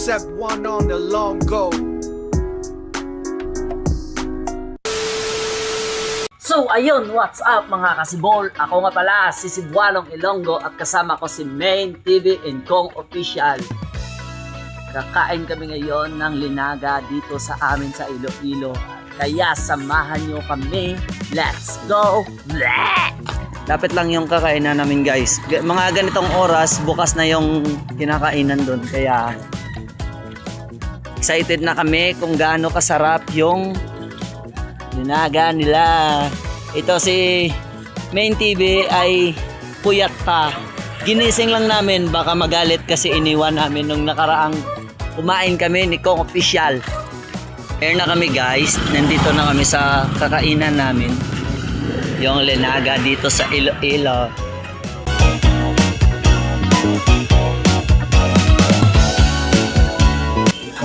Except one on the long go. So ayun, what's up mga kasibol? Ako nga pala si Cebuanong Ilonggo at kasama ko si Main TV and Kong Official. Kakain kami ngayon ng linaga dito sa amin sa Iloilo. Kaya samahan nyo kami. Let's go! Bleh! Dapat lang yung kakainan namin guys. Mga ganitong oras, bukas na yung kinakainan doon. Kaya excited na kami kung gaano kasarap yung linaga nila. Ito si Main TV ay puyat pa. Ginising lang namin, baka magalit kasi iniwan namin nung nakaraang kumain kami ni Kong Official. Here na kami guys, nandito na kami sa kakainan namin. Yung linaga dito sa Iloilo.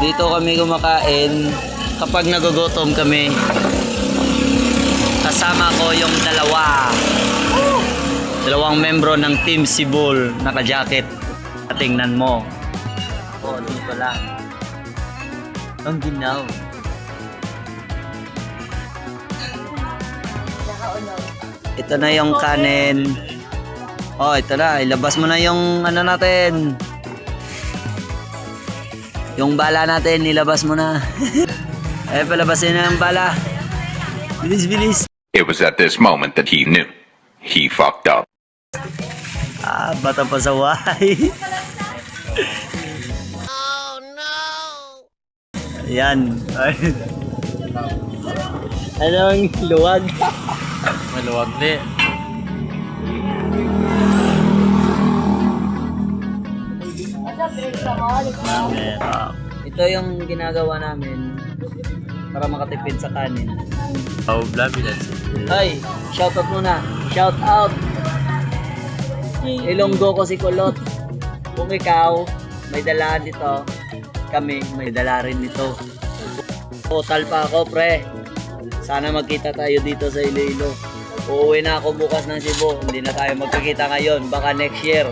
Dito kami kumakain kapag nagugutom kami. Kasama ko yung dalawang membro ng Team Sibol, naka-jacket. Tingnan mo. Ako, dito lang. Ang ginaw. Ito na yung kanin. Oh, ito na. Ilabas mo na yung ano natin. Yung bala natin, ilabas mo na. Ay, palabasin na yung bala. Bilis, bilis. It was at this moment that he knew. He fucked up. Ah, bata pa sa wahay. Oh no! Ayan. Anong luwag? Maluwag di. Ito yung ginagawa namin para makatipid sa kanin. Oh, blabby that's it. Ay, shoutout muna. Shout out. Ilonggo ko si Kulot. Kung ikaw may dala nito, kami may dala rin nito. Total pa ako, pre. Sana magkita tayo dito sa Iloilo. Uuwi na ako bukas ng Cebu. Hindi na tayo magkakita ngayon. Baka next year.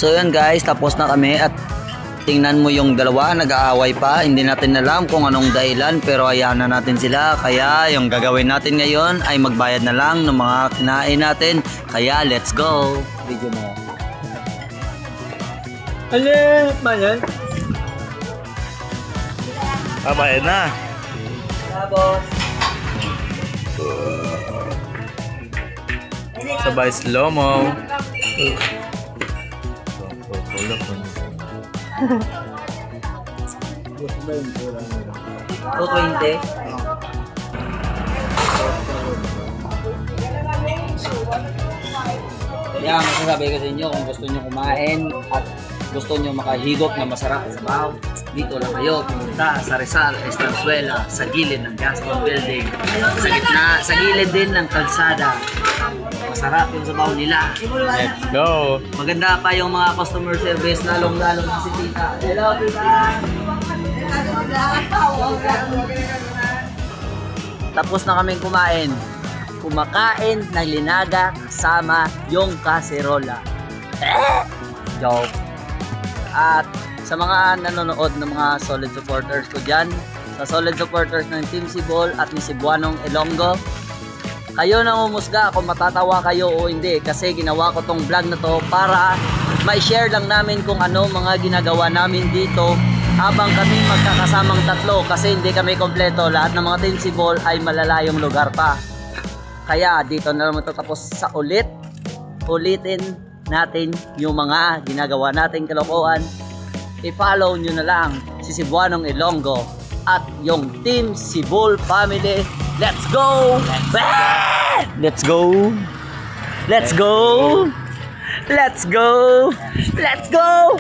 So yun guys, tapos na kami at tingnan mo yung dalawa, nag-aaway pa. Hindi natin alam kung anong dahilan pero hayaan na natin sila. Kaya yung gagawin natin ngayon ay magbayad na lang ng mga kinain natin. Kaya let's go! Video mo. Alit! Bayan? Babayad na. Tapos! Sabay slow-mo. 220. Kaya masasabi ko sa inyo kung gusto nyo kumain at gusto nyo makahigop na masarap sa bahaw, dito lang kayo pumunta sa Rizal, Estanzuela, sa gilid ng Gascon Building, sa gitna, sa gilid din ng kalsada. Masarap yung sabaw nila. Let's go. Maganda pa yung mga customer service, lalong-lalo na si Tita. Hello, Tita! Tapos na kaming kumain. Kumakain ng linaga kasama yung kaserola. Joke. At sa mga nanonood ng mga solid supporters ko dyan, sa solid supporters ng Team Sibol at ni Cebuanong Ilonggo, kayo nang umusga kung matatawa kayo o hindi kasi ginawa ko tong vlog na to para ma-share lang namin kung ano mga ginagawa namin dito habang kami magkakasamang tatlo kasi hindi kami kompleto. Lahat ng mga Team Sibol ay malalayong lugar pa. Kaya dito na naman tatapos sa ulitin natin yung mga ginagawa nating kalokohan. I-follow nyo na lang si Cebuanong Ilonggo at yung Team Sibol Family. Let's go! Let's go! Let's go! Let's go! Let's go!